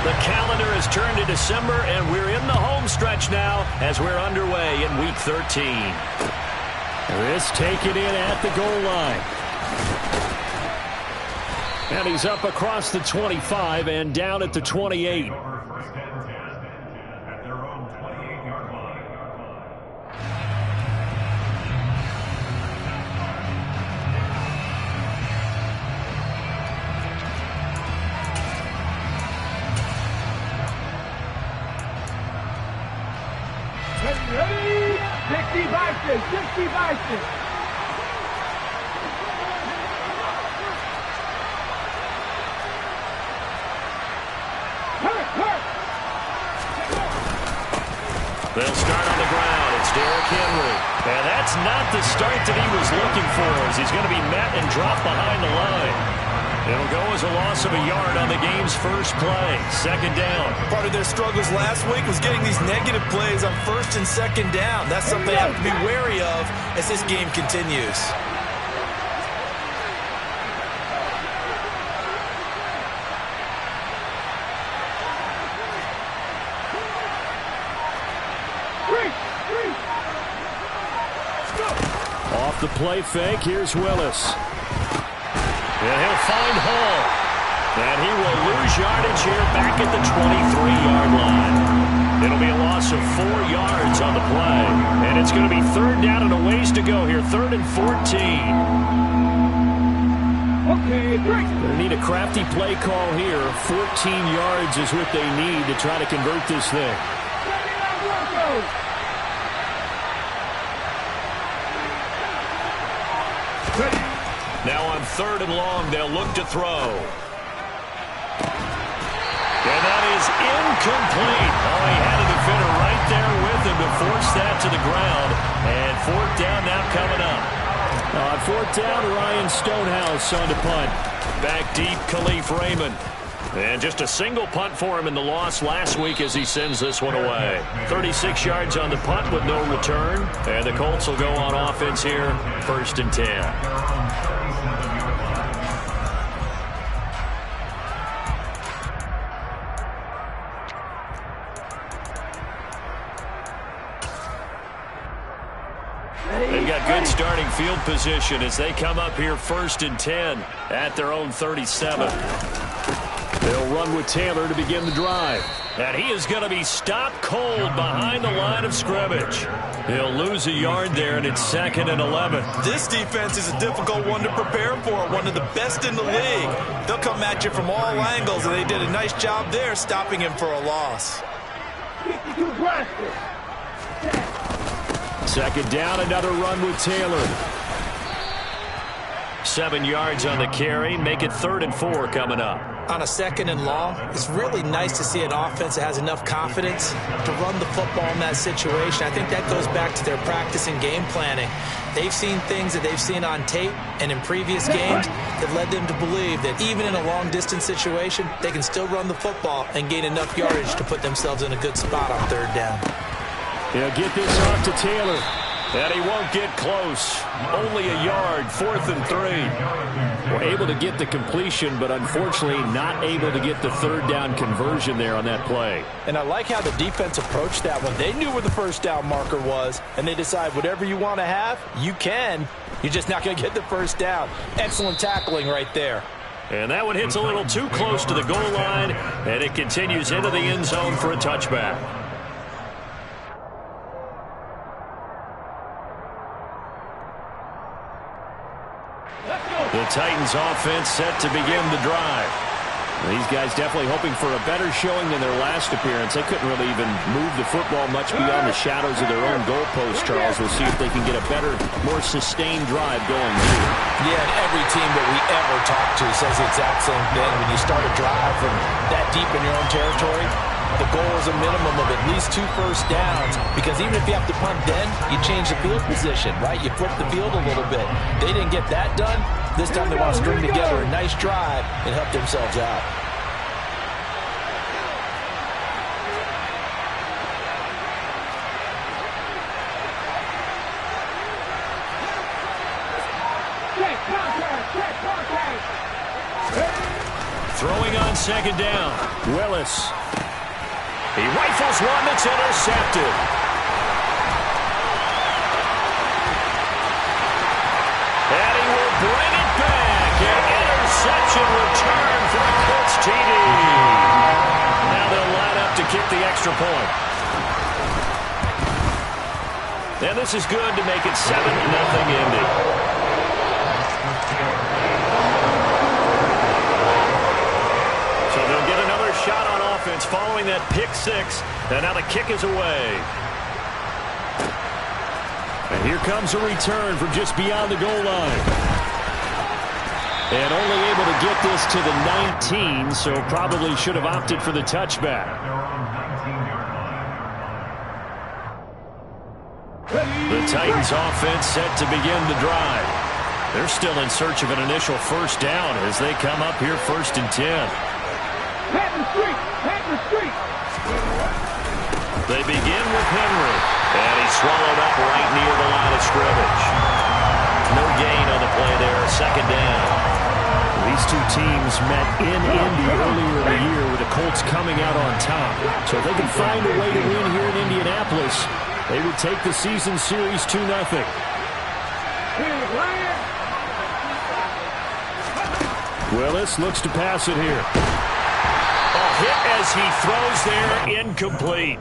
The calendar has turned to December, and we're in the home stretch now as we're underway in Week 13. This taken in at the goal line. And he's up across the 25 and down at the 28. Ready? 60 by 60 by 6. They'll start on the ground. It's Derrick Henry. And that's not the start that he was looking for, as he's going to be met and dropped behind the line. It'll go as a loss of a yard on the game's first play. Second down. Part of their struggles last week was getting these negative plays on first and second down. That's something they have to be wary of as this game continues. Off the play fake, here's Willis. And he'll find Hall. And he will lose yardage here back at the 23-yard line. It'll be a loss of 4 yards on the play. And it's going to be third down and a ways to go here. 3rd and 14. Okay, break. They need a crafty play call here. 14 yards is what they need to try to convert this thing. Now on 3rd and long, they'll look to throw. And that is incomplete. Oh, he had a defender right there with him to force that to the ground. And 4th down now coming up. On 4th down, Ryan Stonehouse on to punt. Back deep, Khalif Raymond. And just a single punt for him in the loss last week as he sends this one away. 36 yards on the punt with no return. And the Colts will go on offense here, 1st and 10. They've got good starting field position as they come up here 1st and 10 at their own 37. They'll run with Taylor to begin the drive. And he is going to be stopped cold behind the line of scrimmage. He'll lose a yard there, and it's 2nd and 11. This defense is a difficult one to prepare for, one of the best in the league. They'll come at you from all angles, and they did a nice job there stopping him for a loss. 52 practice. 2nd down, another run with Taylor. 7 yards on the carry. Make it 3rd and 4 coming up. On a 2nd and long, it's really nice to see an offense that has enough confidence to run the football in that situation. I think that goes back to their practice and game planning. They've seen things that they've seen on tape and in previous games that led them to believe that even in a long-distance situation, they can still run the football and gain enough yardage to put themselves in a good spot on 3rd down. He'll get this off to Taylor. And he won't get close. Only a yard, 4th and 3. We're able to get the completion, but unfortunately not able to get the 3rd down conversion there on that play. And I like how the defense approached that one. They knew where the 1st down marker was, and they decide whatever you want to have, you can. You're just not going to get the 1st down. Excellent tackling right there. And that one hits a little too close to the goal line, and it continues into the end zone for a touchback. The Titans offense set to begin the drive. These guys definitely hoping for a better showing than their last appearance. They couldn't really even move the football much beyond the shadows of their own goalpost, Charles. We'll see if they can get a better, more sustained drive going here. Yeah, and every team that we ever talk to says the exact same thing. When you start a drive from that deep in your own territory, the goal is a minimum of at least 2 first downs, because even if you have to punt then, you change the field position, right? You flip the field a little bit. They didn't get that done. This time they want to string together a nice drive and help themselves out. Throwing on second down. Willis. He rifles one that's intercepted. And he will bring it back. An interception return for a Colts TD. Now they'll line up to kick the extra point. And this is good to make it 7-0 Indy. So they'll get another shot on offense following that pick six. And now the kick is away. And here comes a return from just beyond the goal line. And only able to get this to the 19, so probably should have opted for the touchback. The Titans offense set to begin the drive. They're still in search of an initial first down as they come up here 1st and 10. They begin with Henry, and he's swallowed up right near the line of scrimmage. No gain on the play there, 2nd down. These two teams met in Indy earlier in the year with the Colts coming out on top. So if they can find a way to win here in Indianapolis, they would take the season series 2-0. Willis looks to pass it here. A hit as he throws there, incomplete.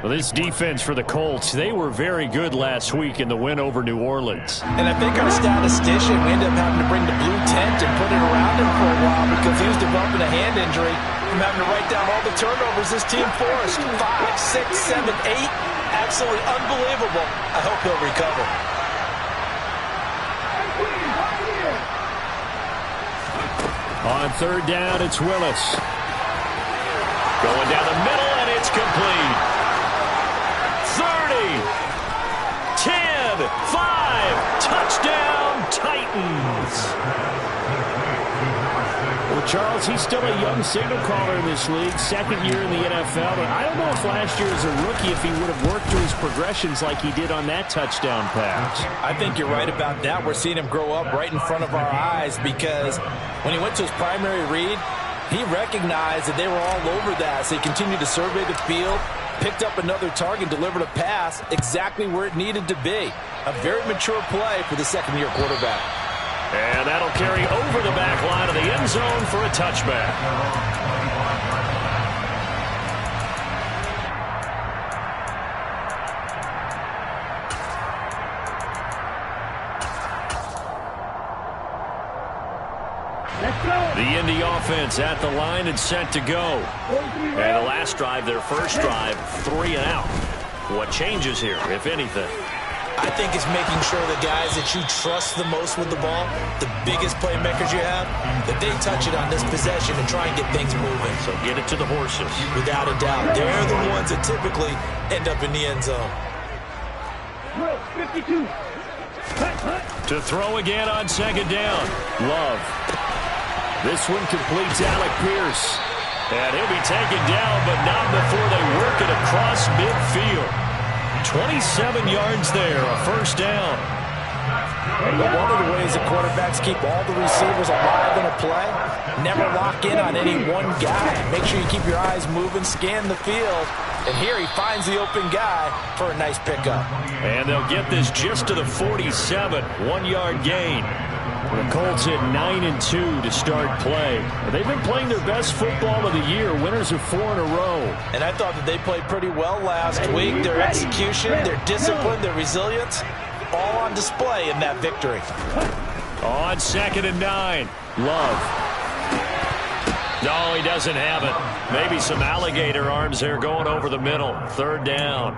Well, this defense for the Colts, they were very good last week in the win over New Orleans. And I think our statistician, we ended up having to bring the blue tent and put it around him for a while because he was developing a hand injury from having to write down all the turnovers this team forced. 5, 6, 7, 8. Absolutely unbelievable. I hope he'll recover. On 3rd down, it's Willis. Going down the middle, and it's complete. 30, 10, 5, touchdown, Titans. Well, Charles, he's still a young signal caller in this league, 2nd year in the NFL. But I don't know if last year as a rookie, if he would have worked through his progressions like he did on that touchdown pass. I think you're right about that. We're seeing him grow up right in front of our eyes because when he went to his primary read, he recognized that they were all over that. So he continued to survey the field, picked up another target, delivered a pass exactly where it needed to be. A very mature play for the 2nd-year quarterback. And that'll carry over the back line of the end zone for a touchback. The Indy offense at the line and set to go. And the last drive, their first drive, 3 and out. What changes here, if anything? I think it's making sure the guys that you trust the most with the ball, the biggest playmakers you have, that they touch it on this possession and try and get things moving. So get it to the horses. Without a doubt. They're the ones that typically end up in the end zone. 52. To throw again on 2nd down. Love. This one completes Alec Pierce. And he'll be taken down, but not before they work it across midfield. 27 yards there, a first down. One of the ways the quarterbacks keep all the receivers alive in a play, never lock in on any one guy. Make sure you keep your eyes moving, scan the field. And here he finds the open guy for a nice pickup. And they'll get this just to the 47, 1-yard gain. The Colts hit 9-2 to start play. They've been playing their best football of the year, winners of 4 in a row. And I thought that they played pretty well last week. Their execution, their discipline, their resilience, all on display in that victory. On 2nd and 9, Love. No, he doesn't have it. Maybe some alligator arms there going over the middle. 3rd down.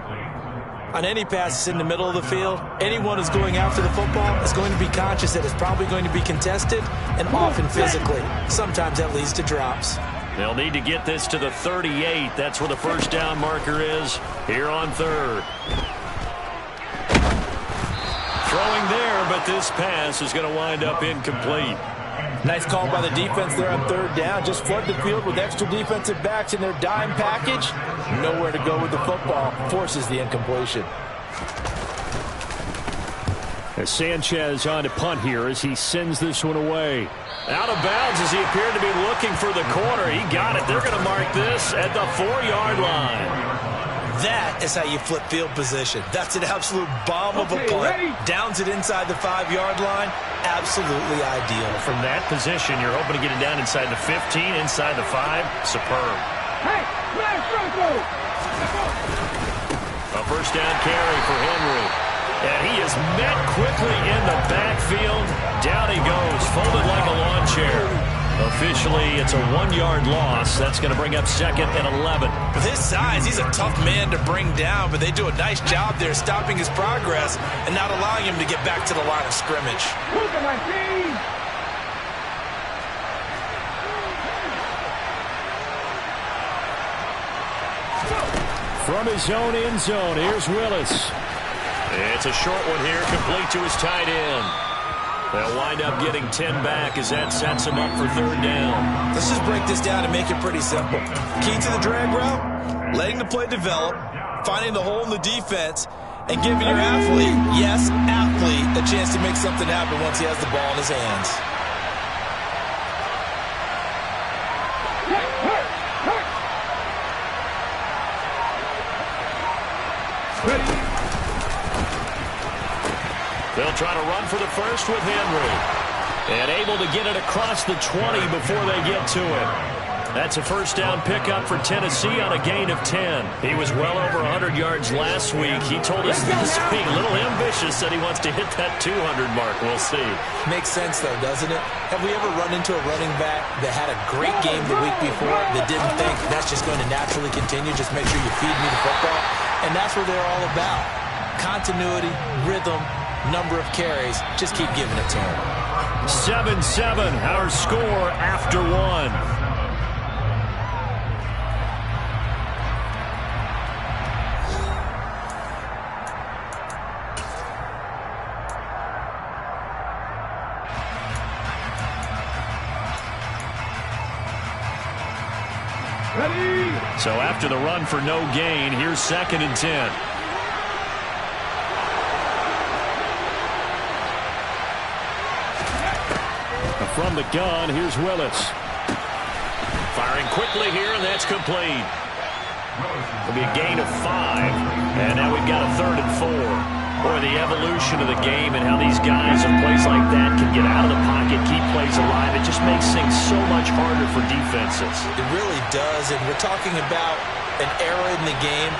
On any passes in the middle of the field, anyone who's going after the football is going to be conscious that it's probably going to be contested and often physically. Sometimes that leads to drops. They'll need to get this to the 38. That's where the first down marker is here on 3rd. Throwing there, but this pass is going to wind up incomplete. Nice call by the defense there on 3rd down. Just flood the field with extra defensive backs in their dime package. Nowhere to go with the football. Forces the incompletion. As Sanchez on to punt here as he sends this one away. Out of bounds as he appeared to be looking for the corner. He got it. They're going to mark this at the 4-yard line. That is how you flip field position. That's an absolute bomb of a punt. Downs it inside the 5-yard line. Absolutely ideal. From that position, you're hoping to get it down inside the 15, inside the 5. Superb. Hey, A first down carry for Henry. And he is met quickly in the backfield. Down he goes, folded like a lawn chair. Officially, it's a 1-yard loss. That's going to bring up 2nd and 11. With his size, he's a tough man to bring down, but they do a nice job there stopping his progress and not allowing him to get back to the line of scrimmage. From his own end zone, here's Willis. It's a short one here, complete to his tight end. They'll wind up getting 10 back as that sets him up for 3rd down. Let's just break this down and make it pretty simple. Key to the drag route, letting the play develop, finding the hole in the defense, and giving your athlete, yes, athlete, a chance to make something happen once he has the ball in his hands. They'll try to run for the first with Henry. And able to get it across the 20 before they get to it. That's a first down pickup for Tennessee on a gain of 10. He was well over 100 yards last week. He told us this week, a little ambitious, said he wants to hit that 200 mark. We'll see. Makes sense, though, doesn't it? Have we ever run into a running back that had a great game the week before that didn't think that's just going to naturally continue? Just make sure you feed me the football. And that's what they're all about. Continuity, rhythm, number of carries. Just keep giving it to him. 7-7, our score after 1. So after the run for no gain, here's 2nd and 10. From the gun, here's Willis. Firing quickly here, and that's complete. It'll be a gain of 5. And now we've got a 3rd and 4. Boy, the evolution of the game and how these guys in plays like that can get out of the pocket, keep plays alive, it just makes things so much harder for defenses. It really does, and we're talking about an era in the game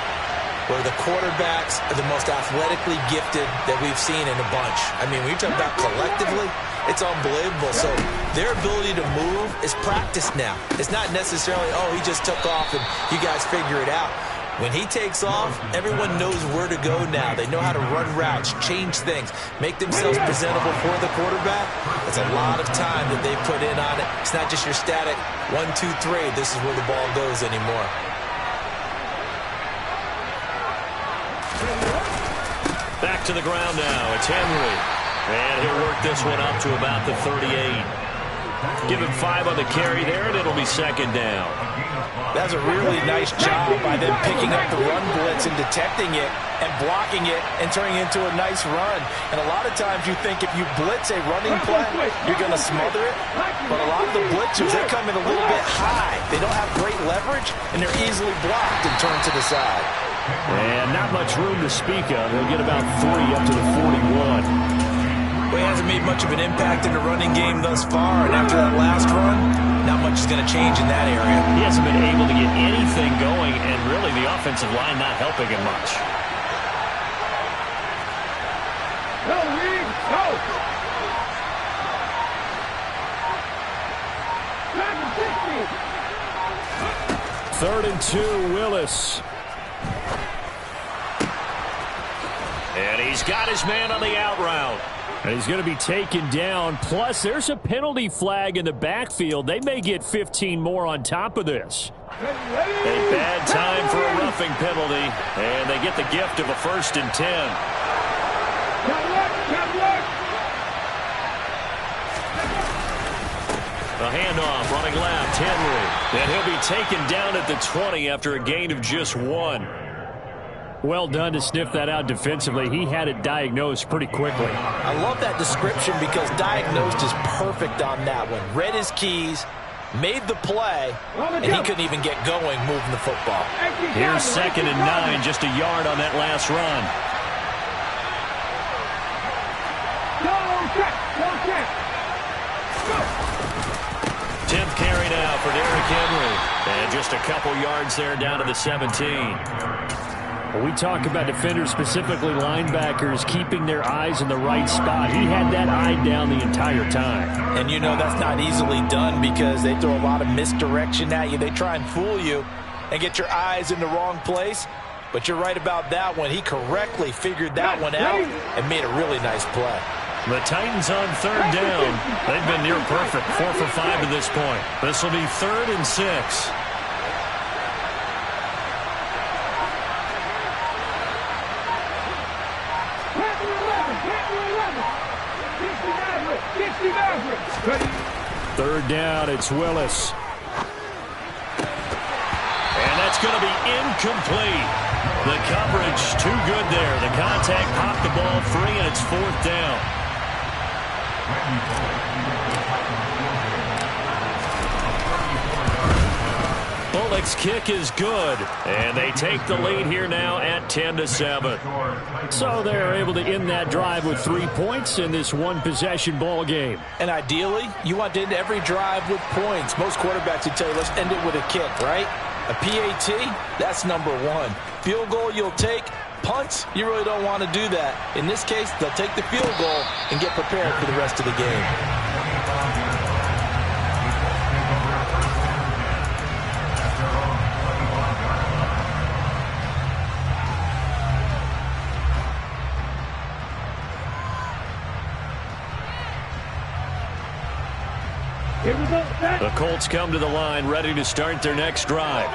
where the quarterbacks are the most athletically gifted that we've seen in a bunch. I mean, when you talk about collectively, it's unbelievable. So their ability to move is practiced now. It's not necessarily, oh, he just took off and you guys figure it out. When he takes off, everyone knows where to go now. They know how to run routes, change things, make themselves presentable for the quarterback. It's a lot of time that they put in on it. It's not just your static 1, 2, 3. This is where the ball goes anymore. Back to the ground now. It's Henry. And he'll work this one up to about the 38. Give him 5 on the carry there, and it'll be 2nd down. That's a really nice job by them picking up the run blitz and detecting it and blocking it and turning it into a nice run. And a lot of times you think if you blitz a running play, you're going to smother it. But a lot of the blitzers, they come in a little bit high. They don't have great leverage, and they're easily blocked and turned to the side. And not much room to speak of. They'll get about 3 up to the 41. Well, he hasn't made much of an impact in the running game thus far, and after that last run, not much is going to change in that area. He hasn't been able to get anything going, and really the offensive line not helping him much. Go, Reed, go! 3rd and 2, Willis. And he's got his man on the out route. And he's going to be taken down. Plus, there's a penalty flag in the backfield. They may get 15 more on top of this. A bad time for a roughing penalty. And they get the gift of a 1st and 10. A handoff running left, Henry. And he'll be taken down at the 20 after a gain of just 1. Well done to sniff that out defensively. He had it diagnosed pretty quickly. I love that description because diagnosed is perfect on that one. Read his keys, made the play, and he couldn't even get going moving the football. Here's 2nd and 9, just a yard on that last run. Go. 10th carry now for Derrick Henry. And just a couple yards there down to the 17. When we talk about defenders, specifically linebackers, keeping their eyes in the right spot, he had that eye down the entire time. And you know that's not easily done because they throw a lot of misdirection at you. They try and fool you and get your eyes in the wrong place. But you're right about that one. He correctly figured that one out and made a really nice play. The Titans on 3rd down. They've been near perfect, 4 for 5 to this point. This will be 3rd and 6. Third down, it's Willis. And that's going to be incomplete. The coverage too good there. The contact popped the ball free, and it's 4th down. Bullock's kick is good, and they take the lead here now at 10-7. So they're able to end that drive with 3 points in this one-possession ball game. And ideally, you want to end every drive with points. Most quarterbacks would tell you, let's end it with a kick, right? A PAT, that's number 1. Field goal you'll take. Punts, you really don't want to do that. In this case, they'll take the field goal and get prepared for the rest of the game. The Colts come to the line ready to start their next drive.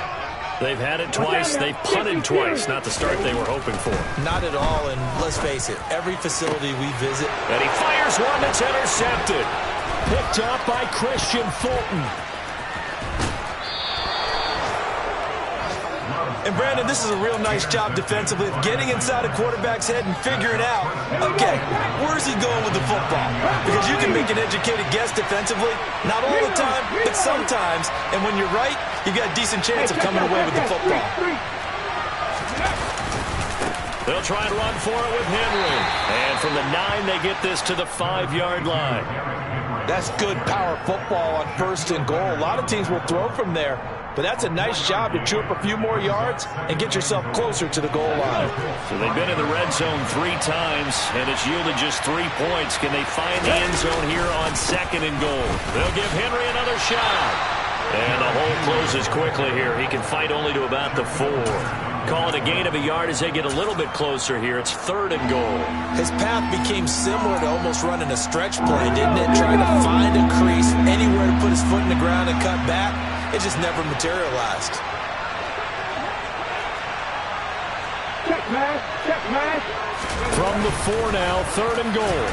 They've had it twice. They've punted twice. Not the start they were hoping for. Not at all, and let's face it, every facility we visit. And he fires one that's intercepted. Picked up by Christian Fulton. And, Brandon, this is a real nice job defensively of getting inside a quarterback's head and figuring out, okay, where's he going with the football? Because you can make an educated guess defensively, not all the time, but sometimes. And when you're right, you've got a decent chance of coming away with the football. They'll try and run for it with Henry. And from the 9, they get this to the 5-yard line. That's good power football on 1st and goal. A lot of teams will throw from there. But that's a nice job to chew up a few more yards and get yourself closer to the goal line. So they've been in the red zone 3 times, and it's yielded just 3 points. Can they find the end zone here on 2nd and goal? They'll give Henry another shot. And the hole closes quickly here. He can fight only to about the 4. Call it a gain of a yard as they get a little bit closer here. It's 3rd and goal. His path became similar to almost running a stretch play, didn't it? Trying to find a crease, anywhere to put his foot in the ground and cut back. It just never materialized. From the 4 now, 3rd and goal.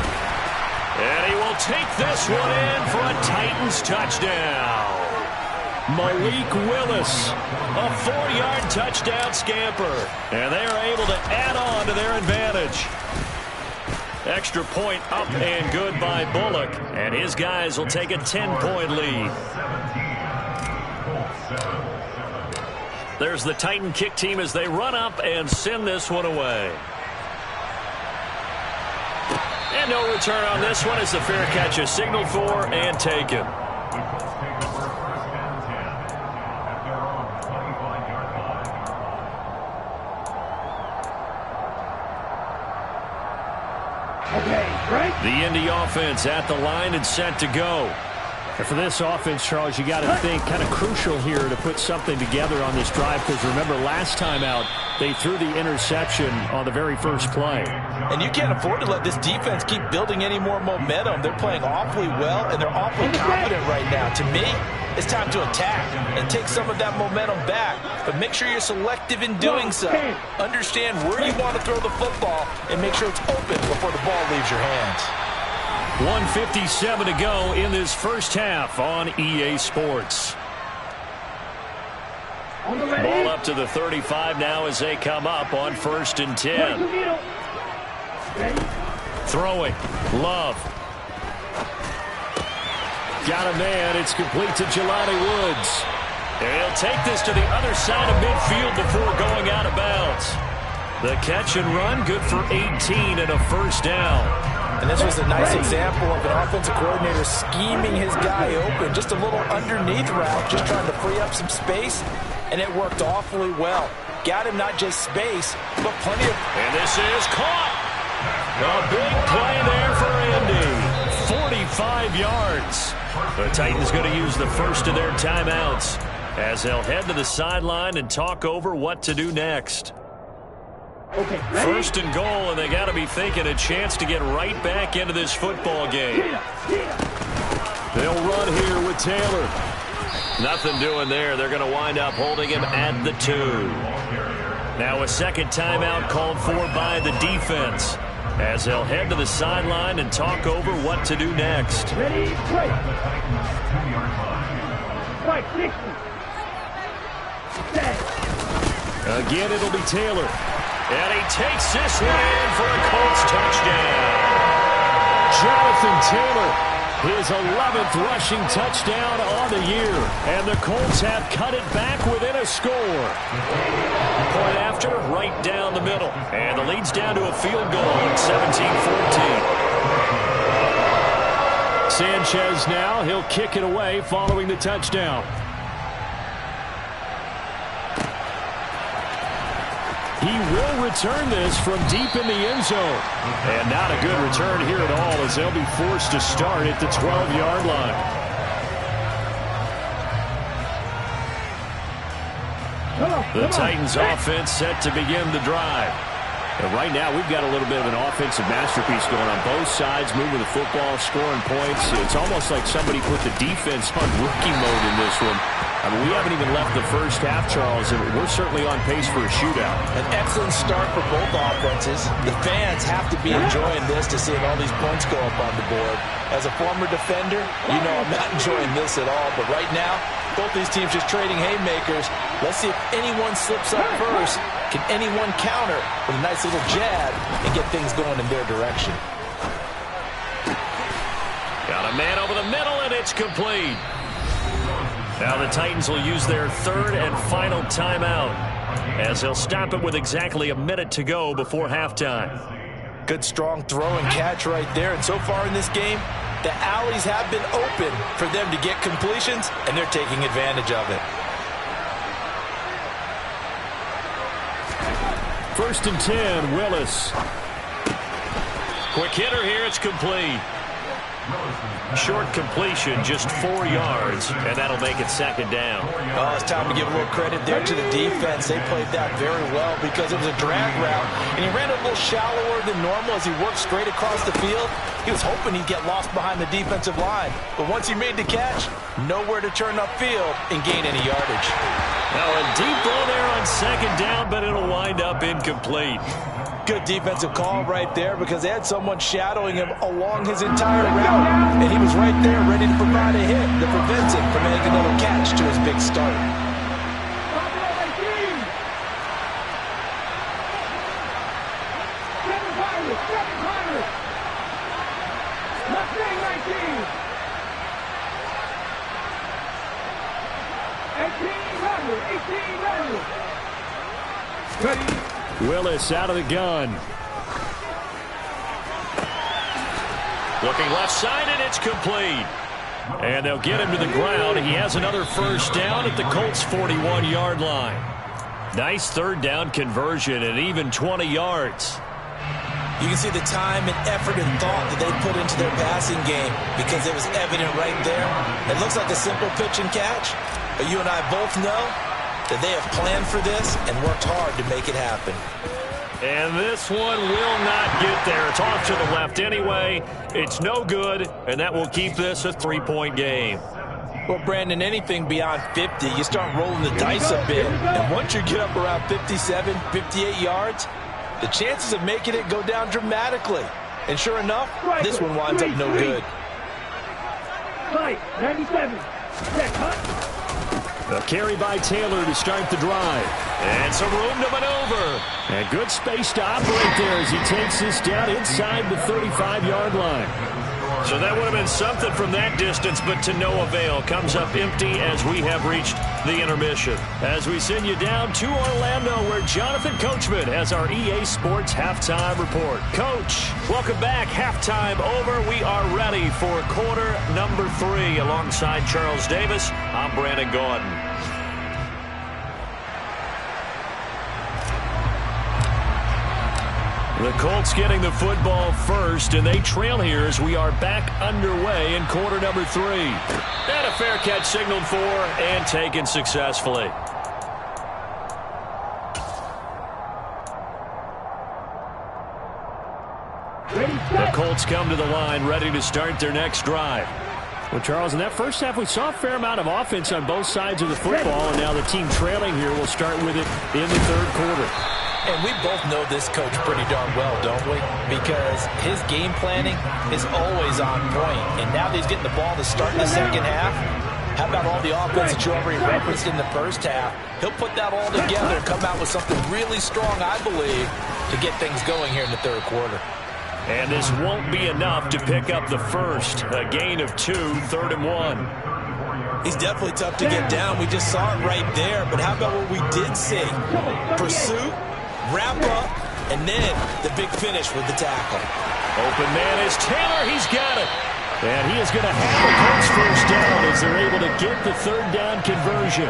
And he will take this one in for a Titans touchdown. Malik Willis, a 4-yard touchdown scamper. And they are able to add on to their advantage. Extra point up and good by Bullock. And his guys will take a 10-point lead. There's the Titan kick team as they run up and send this one away. And no return on this one as the fair catch is signaled for and taken. The Indy offense at the line and set to go. And for this offense, Charles, you got to think kind of crucial here to put something together on this drive because remember last time out they threw the interception on the very first play. And you can't afford to let this defense keep building any more momentum. They're playing awfully well and they're awfully confident right now. To me, it's time to attack and take some of that momentum back. But make sure you're selective in doing so. Understand where you want to throw the football and make sure it's open before the ball leaves your hands. 1:57 to go in this first half on EA Sports. Ball up to the 35 now as they come up on 1st and 10. Throwing. Love. Got a man. It's complete to Jelani Woods. And he'll take this to the other side of midfield before going out of bounds. The catch and run, good for 18 and a 1st down. And this was a nice example of an offensive coordinator scheming his guy open. Just a little underneath route, just trying to free up some space, and it worked awfully well. Got him not just space, but plenty of... And this is caught. A big play there for Andy. 45 yards. The Titans going to use the first of their timeouts as they'll head to the sideline and talk over what to do next. Okay, 1st and goal, and they got to be thinking a chance to get right back into this football game. They'll run here with Taylor. Nothing doing there. They're going to wind up holding him at the 2. Now a second timeout called for by the defense as they'll head to the sideline and talk over what to do next. Ready, play. Fight, 60. Again, it'll be Taylor. And he takes this one in for a Colts touchdown. Jonathan Taylor, his 11th rushing touchdown on the year. And the Colts have cut it back within a score. Point after, right down the middle. And the lead's down to a field goal at 17-14. Sanchez now, he'll kick it away following the touchdown. He will return this from deep in the end zone. And not a good return here at all as they'll be forced to start at the 12-yard line. The Titans offense set to begin the drive. And right now we've got a little bit of an offensive masterpiece going on both sides, moving the football, scoring points. It's almost like somebody put the defense on rookie mode in this one. I mean, we haven't even left the first half, Charles, and we're certainly on pace for a shootout. An excellent start for both offenses. The fans have to be enjoying this to see all these points go up on the board. As a former defender, you know I'm not enjoying this at all. But right now, both these teams just trading haymakers. Let's see if anyone slips up first. Can anyone counter with a nice little jab and get things going in their direction? Got a man over the middle, and it's complete. Now the Titans will use their 3rd and final timeout as they'll stop it with exactly a minute to go before halftime. Good strong throw and catch right there. And so far in this game, the alleys have been open for them to get completions, and they're taking advantage of it. 1st and 10, Willis. Quick hitter here, it's complete. Short completion, just 4 yards, and that'll make it 2nd down. Oh, it's time to give a little credit there to the defense. They played that very well because it was a drag route, and he ran a little shallower than normal as he worked straight across the field. He was hoping he'd get lost behind the defensive line, but once he made the catch, nowhere to turn upfield and gain any yardage. Now a deep ball there on 2nd down, but it'll wind up incomplete. Good defensive call right there because they had someone shadowing him along his entire route, and he was right there ready to provide a hit that prevents him from making another catch to his big start. Willis out of the gun. Looking left side, and it's complete. And they'll get him to the ground. He has another 1st down at the Colts' 41-yard line. Nice 3rd down conversion and even 20 yards. You can see the time and effort and thought that they put into their passing game because it was evident right there. It looks like a simple pitch and catch, but you and I both know that they have planned for this and worked hard to make it happen. And this one will not get there. It's off to the left anyway. It's no good, and that will keep this a 3-point game. Well, Brandon, anything beyond 50, you start rolling the dice a bit. And once you get up around 57, 58 yards, the chances of making it go down dramatically. And sure enough, this one winds up no good. 97. Check, huh? A carry by Taylor to start the drive. And some room to maneuver. And good space to operate there as he takes this down inside the 35-yard line. So that would have been something from that distance, but to no avail. Comes up empty as we have reached the intermission. As we send you down to Orlando, where Jonathan Coachman has our EA Sports Halftime Report. Coach, welcome back. Halftime over. We are ready for quarter number 3. Alongside Charles Davis, I'm Brandon Gordon. The Colts getting the football first, and they trail here as we are back underway in quarter number 3. And a fair catch signaled for and taken successfully. The Colts come to the line, ready to start their next drive. Well, Charles, in that first half, we saw a fair amount of offense on both sides of the football, and now the team trailing here will start with it in the third quarter. And we both know this coach pretty darn well, don't we? Because his game planning is always on point. And now that he's getting the ball to start the second half, how about all the offense that you already referenced in the first half? He'll put that all together and come out with something really strong, I believe, to get things going here in the third quarter. And this won't be enough to pick up the first. A gain of 2, 3rd and 1. He's definitely tough to get down. We just saw it right there. But how about what we did see? Pursuit, wrap up, and then the big finish with the tackle. Open man is Taylor. He's got it. And he is going to have the Colts first down as they're able to get the third down conversion.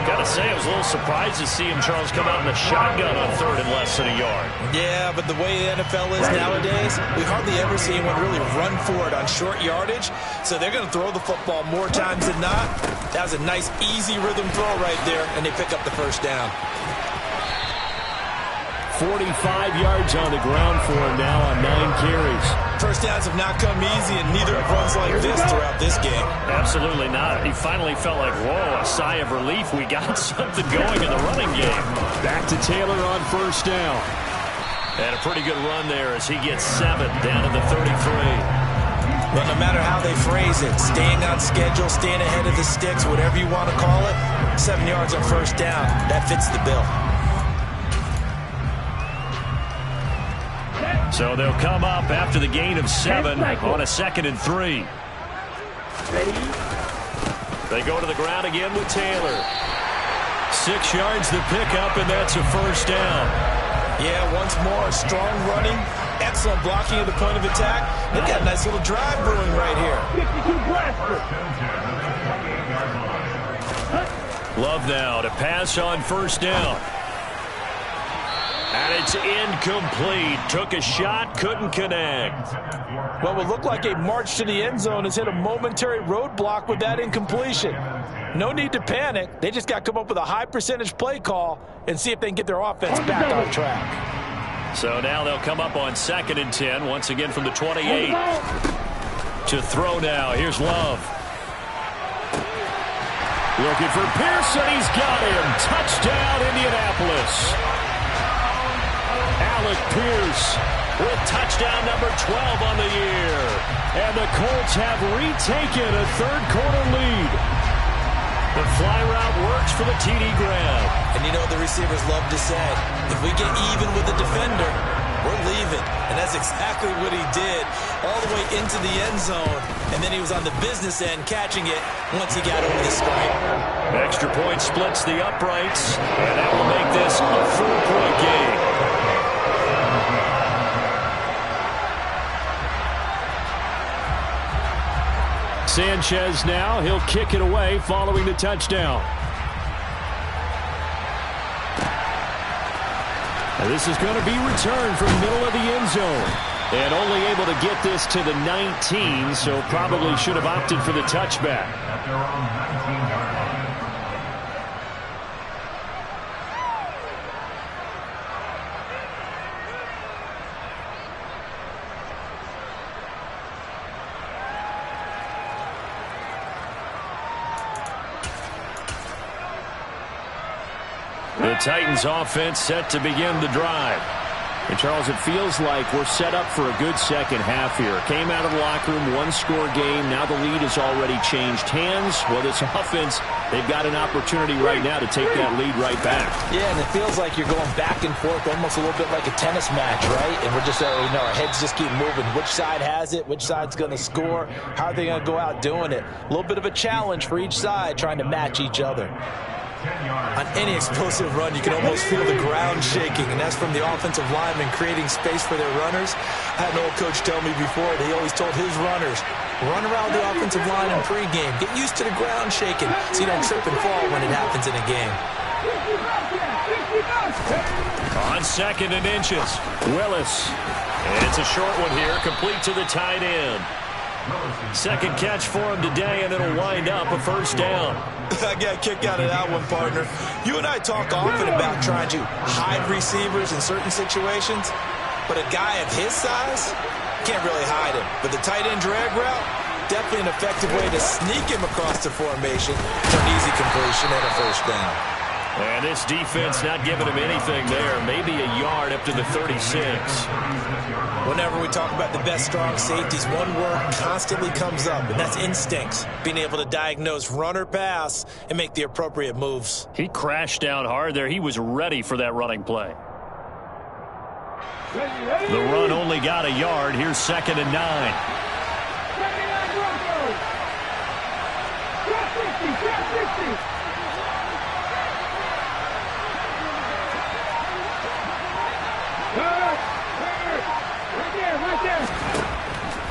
Got to say, I was a little surprised to see him, Charles, come out in the shotgun on 3rd and less than a yard. Yeah, but the way the NFL is nowadays, we hardly ever see anyone really run for it on short yardage. So they're going to throw the football more times than not. That was a nice, easy rhythm throw right there, and they pick up the first down. 45 yards on the ground for him now on 9 carries. First downs have not come easy, and neither have runs like this throughout this game. Absolutely not. He finally felt like, whoa, a sigh of relief. We got something going in the running game. Back to Taylor on first down. And a pretty good run there as he gets 7 down to the 33. But no matter how they phrase it, staying on schedule, staying ahead of the sticks, whatever you want to call it, 7 yards on first down, that fits the bill. So they'll come up after the gain of 7 on a 2nd and 3. They go to the ground again with Taylor. 6 yards the pickup, and that's a first down. Yeah, once more, strong running, excellent blocking at the point of attack. They've got a nice little drive brewing right here. Love now to pass on first down. And it's incomplete. Took a shot, couldn't connect. Well, it looked like a march to the end zone has hit a momentary roadblock with that incompletion. No need to panic. They just got to come up with a high percentage play call and see if they can get their offense back on track. So now they'll come up on 2nd and 10, once again from the 28. To throw now. Here's Love. Looking for Pearson. He's got him. Touchdown, Indianapolis. Alec Pierce with touchdown number 12 on the year. And the Colts have retaken a third quarter lead. The fly route works for the TD grab. And you know what the receivers love to say? If we get even with the defender, we're leaving. And that's exactly what he did all the way into the end zone. And then he was on the business end catching it once he got over the stripe. Extra point splits the uprights. And that will make this a 4-point game. Sanchez now. He'll kick it away following the touchdown. And this is going to be returned from middle of the end zone. And only able to get this to the 19, so probably should have opted for the touchback. The Titans offense set to begin the drive. And, Charles, it feels like we're set up for a good second half here. Came out of the locker room, one-score game. Now the lead has already changed hands. Well, this offense, they've got an opportunity right now to take that lead right back. Yeah, and it feels like you're going back and forth, almost a little bit like a tennis match, right? And we're just, our heads just keep moving. Which side has it? Which side's going to score? How are they going to go out doing it? A little bit of a challenge for each side, trying to match each other. On any explosive run, you can almost feel the ground shaking, and that's from the offensive linemen creating space for their runners. I had an old coach tell me before, he always told his runners, run around the offensive line in pregame. Get used to the ground shaking so you don't trip and fall when it happens in a game. On 2nd and inches, Willis. And it's a short one here, complete to the tight end. Second catch for him today, and it'll wind up a first down. I got a kick out of that one, partner. You and I talk often about trying to hide receivers in certain situations, but a guy of his size can't really hide him. But the tight end drag route, definitely an effective way to sneak him across the formation for an easy completion and a first down. And this defense not giving him anything there. Maybe a yard up to the 36. Whenever we talk about the best strong safeties, one word constantly comes up, and that's instincts. Being able to diagnose run or pass and make the appropriate moves. He crashed down hard there. He was ready for that running play. The run only got a yard. Here's 2nd and 9.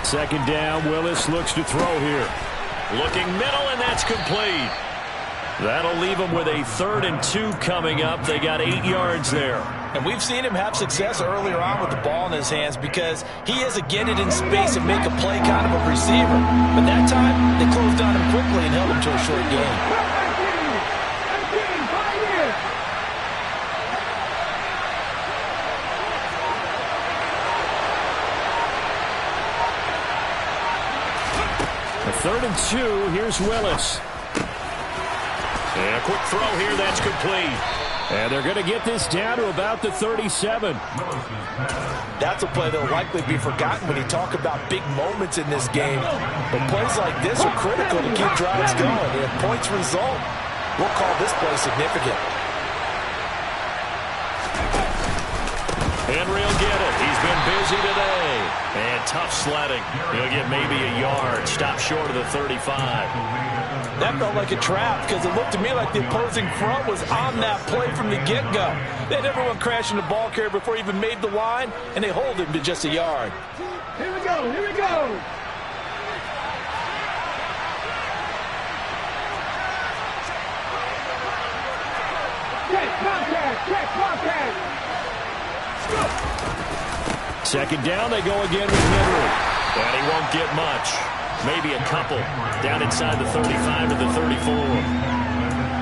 Second down, Willis looks to throw here. Looking middle, and that's complete. That'll leave them with a 3rd and 2 coming up. They got 8 yards there. And we've seen him have success earlier on with the ball in his hands because he is a get it in space and make a play kind of a receiver. But that time, they closed on him quickly and held him to a short game. A 3rd and 2, here's Willis. And a quick throw here, that's complete. And they're going to get this down to about the 37. That's a play that will likely be forgotten when you talk about big moments in this game. But plays like this are critical to keep drives going. And if points result, we'll call this play significant. Henry will get it. He's been busy today. And tough sledding. He'll get maybe a yard. Stop short of the 35. That felt like a trap because it looked to me like the opposing front was on that play from the get-go. They had everyone crashing the ball carrier before he even made the line, and they hold him to just a yard. Here we go, here we go. Check contact, check contact. Second down, they go again with Henry. And he won't get much. Maybe a couple down inside the 35 to the 34.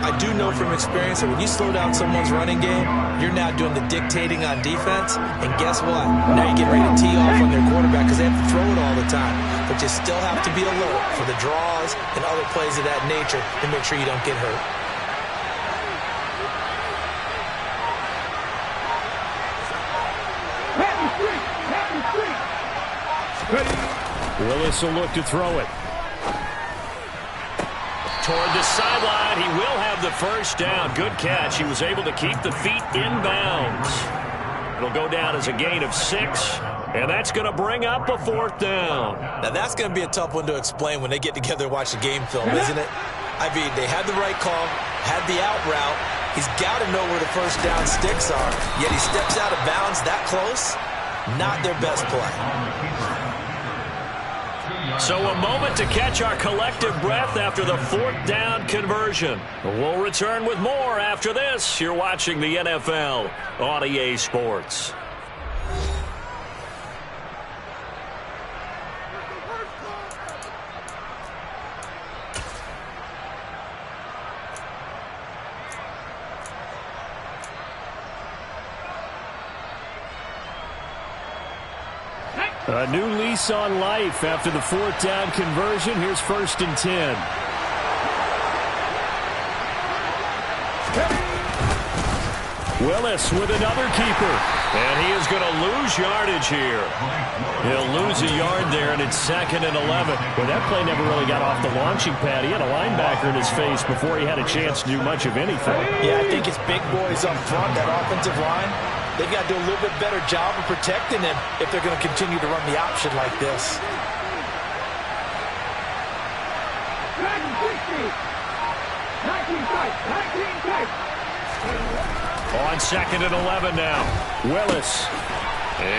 I do know from experience that when you slow down someone's running game, you're now doing the dictating on defense. And guess what? Now you're getting ready to tee off on their quarterback because they have to throw it all the time. But you still have to be alert for the draws and other plays of that nature to make sure you don't get hurt. Willis will look to throw it. Toward the sideline, he will have the first down. Good catch. He was able to keep the feet in bounds. It'll go down as a gain of 6, and that's going to bring up a 4th down. Now, that's going to be a tough one to explain when they get together and watch the game film, isn't it? I mean, they had the right call, had the out route. He's got to know where the first down sticks are, yet he steps out of bounds that close. Not their best play. So a moment to catch our collective breath after the 4th down conversion. We'll return with more after this. You're watching the NFL on EA Sports. A new lease on life after the 4th down conversion. Here's 1st and 10. Willis with another keeper. And he is going to lose yardage here. He'll lose a yard there, and it's 2nd and 11. Well, that play never really got off the launching pad. He had a linebacker in his face before he had a chance to do much of anything. Yeah, I think it's big boys up front, that offensive line. They've got to do a little bit better job of protecting him if they're going to continue to run the option like this. On 2nd and 11 now. Willis.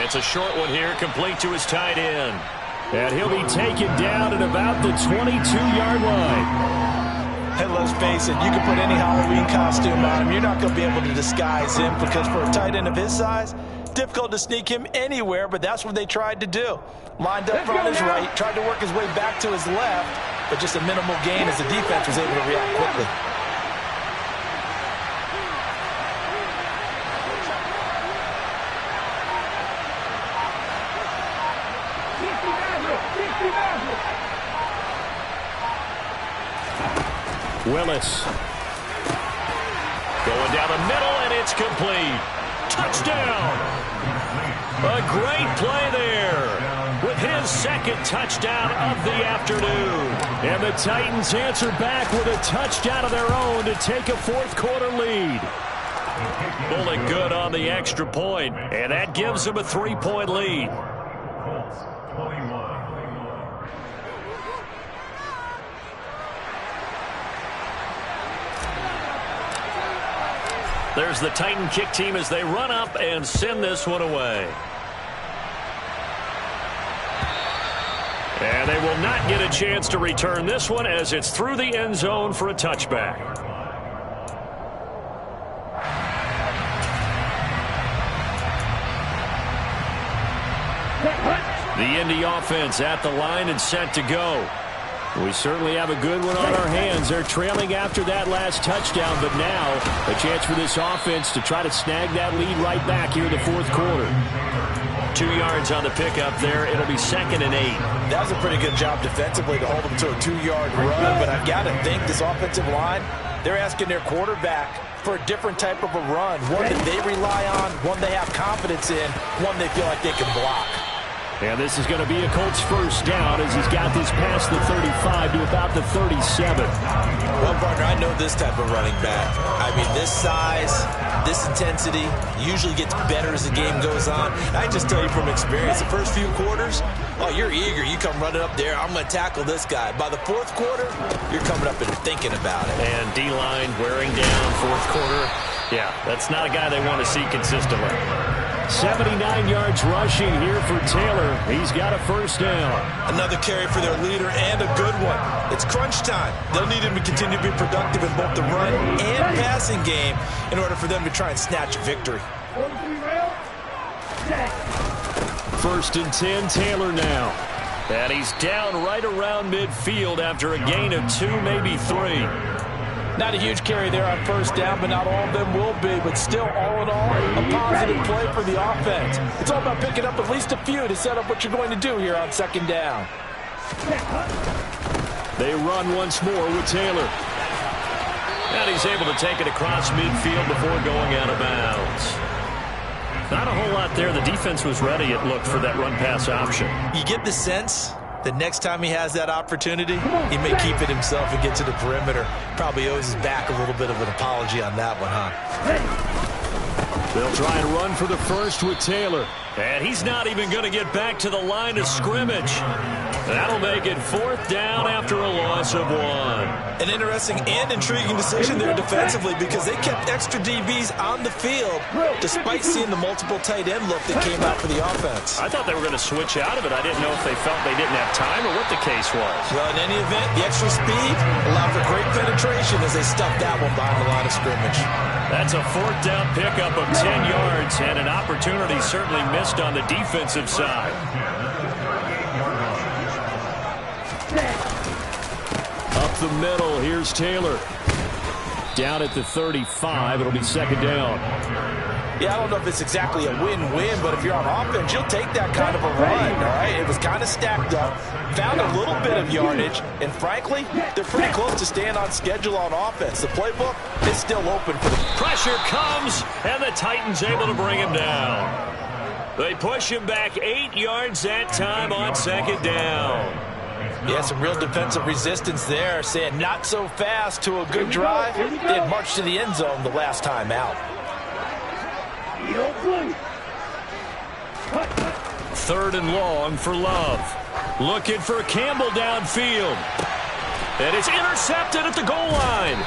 It's a short one here, complete to his tight end. And he'll be taken down at about the 22-yard line. And let's face it, you can put any Halloween costume on him. You're not going to be able to disguise him because for a tight end of his size, difficult to sneak him anywhere, but that's what they tried to do. Lined up from his right, tried to work his way back to his left, but just a minimal gain as the defense was able to react quickly. Willis. Going down the middle, and it's complete. Touchdown! A great play there with his 2nd touchdown of the afternoon. And the Titans answer back with a touchdown of their own to take a 4th quarter lead. Pulling good on the extra point, and that gives them a 3-point lead. There's the Titan kick team as they run up and send this one away. And they will not get a chance to return this one as it's through the end zone for a touchback. The Indy offense at the line and set to go. We certainly have a good one on our hands. They're trailing after that last touchdown, but now a chance for this offense to try to snag that lead right back here in the 4th quarter. 2 yards on the pickup there. It'll be 2nd and 8. That was a pretty good job defensively to hold them to a 2-yard run, but I've got to think this offensive line, they're asking their quarterback for a different type of a run, one that they rely on, one they have confidence in, one they feel like they can block. And this is going to be a Colts 1st down as he's got this past the 35 to about the 37. Well, partner, I know this type of running back. I mean, this size, this intensity usually gets better as the game goes on. I just tell you from experience, the first few quarters, oh, you're eager. You come running up there, I'm going to tackle this guy. By the 4th quarter, you're coming up and thinking about it. And D-line wearing down 4th quarter. Yeah, that's not a guy they want to see consistently. 79 yards rushing here for Taylor. He's got a 1st down. Another carry for their leader and a good one. It's crunch time. They'll need him to continue to be productive in both the run and passing game in order for them to try and snatch a victory. 1st and 10, Taylor now. And he's down right around midfield after a gain of 2, maybe 3. Not a huge carry there on 1st down, but not all of them will be. But still, all in all, a positive play for the offense. It's all about picking up at least a few to set up what you're going to do here on 2nd down. They run once more with Taylor. And he's able to take it across midfield before going out of bounds. Not a whole lot there. The defense was ready, it looked, for that run-pass option. You get the sense that next time he has that opportunity, he may keep it himself and get to the perimeter. Probably owes his back a little bit of an apology on that one, huh? They'll try and run for the 1st with Taylor. And he's not even going to get back to the line of scrimmage. That'll make it 4th down after a loss of 1. An interesting and intriguing decision there defensively because they kept extra DBs on the field despite seeing the multiple tight end look that came out for the offense. I thought they were going to switch out of it. I didn't know if they felt they didn't have time or what the case was. Well, in any event, the extra speed allowed for great penetration as they stuffed that one behind the line of scrimmage. That's a 4th down pickup of 10 yards and an opportunity certainly missed on the defensive side. Up the middle, here's Taylor. Down at the 35, it'll be 2nd down. Yeah, I don't know if it's exactly a win-win, but if you're on offense, you'll take that kind of a run, all right? It was kind of stacked up, found a little bit of yardage, and frankly, they're pretty close to staying on schedule on offense. The playbook is still open for them. Pressure comes, and the Titans able to bring him down. They push him back 8 yards that time on second down. Yeah, some real defensive resistance there, saying not so fast to a good drive. They had marched to the end zone the last time out. 3rd and long for Love. Looking for Campbell downfield. And it's intercepted at the goal line.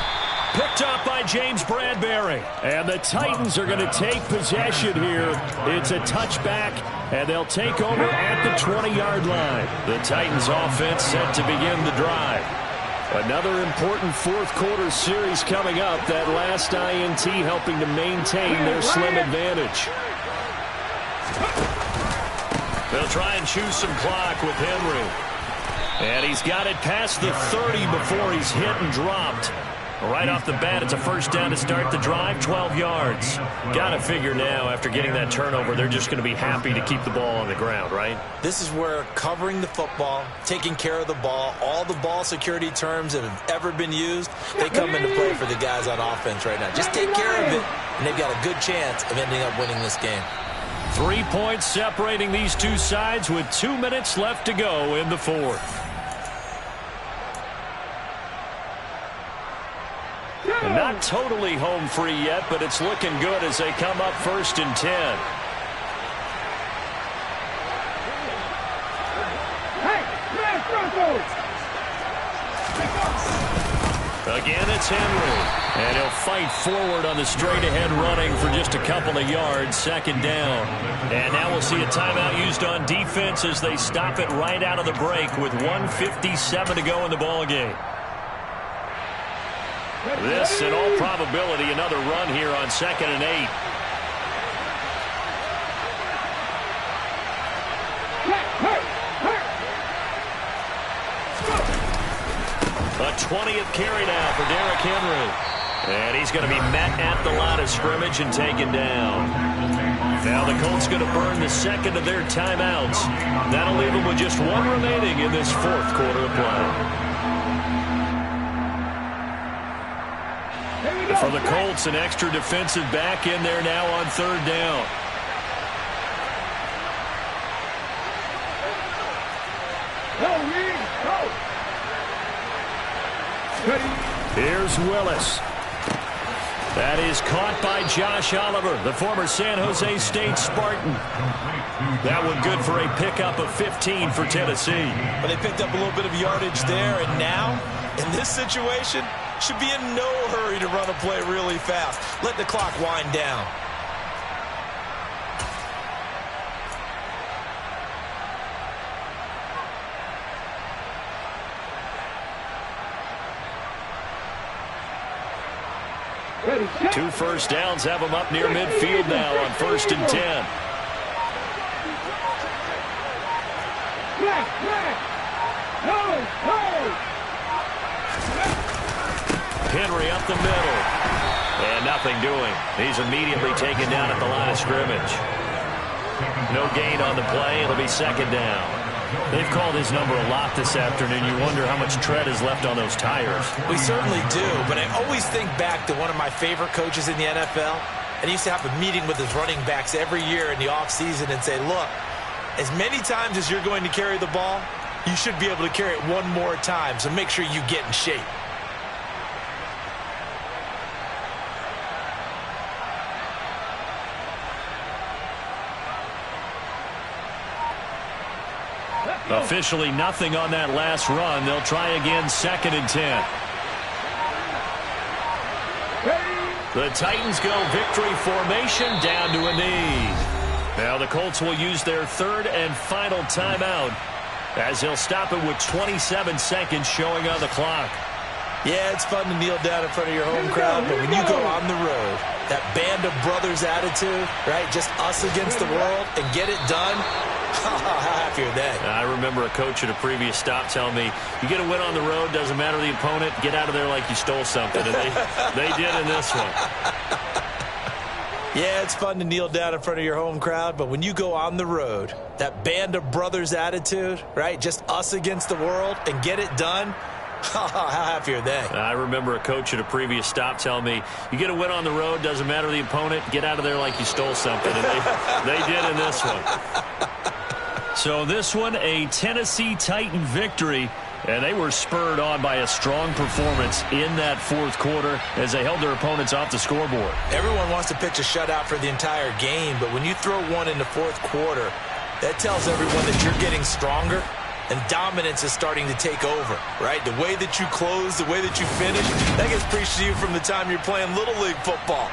Picked up by James Bradbury. And the Titans are going to take possession here. It's a touchback, and they'll take over at the 20-yard line. The Titans offense set to begin the drive. Another important fourth-quarter series coming up. That last INT helping to maintain their slim advantage. They'll try and choose some clock with Henry. And he's got it past the 30 before he's hit and dropped. Right off the bat, it's a first down to start the drive, 12 yards. Got to figure now, after getting that turnover, they're just going to be happy to keep the ball on the ground, right? This is where covering the football, taking care of the ball, all the ball security terms that have ever been used, they come into play for the guys on offense right now. Just take care of it, and they've got a good chance of ending up winning this game. 3 points separating these two sides with 2 minutes left to go in the fourth. And not totally home free yet, but it's looking good as they come up 1st and 10. Again, it's Henry. And he'll fight forward on the straight-ahead running for just a couple of yards, 2nd down. And now we'll see a timeout used on defense as they stop it right out of the break with 1:57 to go in the ballgame. This, in all probability, another run here on 2nd and 8. A 20th carry now for Derrick Henry. And he's going to be met at the line of scrimmage and taken down. Now the Colts going to burn the 2nd of their timeouts. That'll leave them with just 1 remaining in this 4th quarter of play. For the Colts, an extra defensive back in there now on 3rd down. Here's Willis. That is caught by Josh Oliver, the former San Jose State Spartan. That one good for a pickup of 15 for Tennessee. But they picked up a little bit of yardage there, and now, in this situation, should be in no hurry to run a play really fast. Let the clock wind down. Two first downs have them up near midfield now on 1st and 10. Henry up the middle. And nothing doing. He's immediately taken down at the line of scrimmage. No gain on the play. It'll be 2nd down. They've called his number a lot this afternoon. You wonder how much tread is left on those tires. We certainly do, but I always think back to one of my favorite coaches in the NFL, and he used to have a meeting with his running backs every year in the offseason and say, look, as many times as you're going to carry the ball, you should be able to carry it one more time, so make sure you get in shape. Officially nothing on that last run. They'll try again 2nd and 10. The Titans go victory formation down to a knee. Now the Colts will use their 3rd and final timeout as they'll stop it with 27 seconds showing on the clock. Yeah, it's fun to kneel down in front of your home crowd, but when you go on the road, that band of brothers attitude, right, just us against the world and get it done, how happy are they? I remember a coach at a previous stop telling me, you get a win on the road, doesn't matter the opponent, get out of there like you stole something. And they did in this one. Yeah, it's fun to kneel down in front of your home crowd, but when you go on the road, that band of brothers attitude, right? Just us against the world and get it done. How happy are they? I remember a coach at a previous stop telling me, you get a win on the road, doesn't matter the opponent, get out of there like you stole something. And they did in this one. So this one, a Tennessee Titan victory. And they were spurred on by a strong performance in that fourth quarter as they held their opponents off the scoreboard. Everyone wants to pitch a shutout for the entire game, but when you throw one in the fourth quarter, that tells everyone that you're getting stronger and dominance is starting to take over, right? The way that you close, the way that you finish, that gets preached to you from the time you're playing Little League football.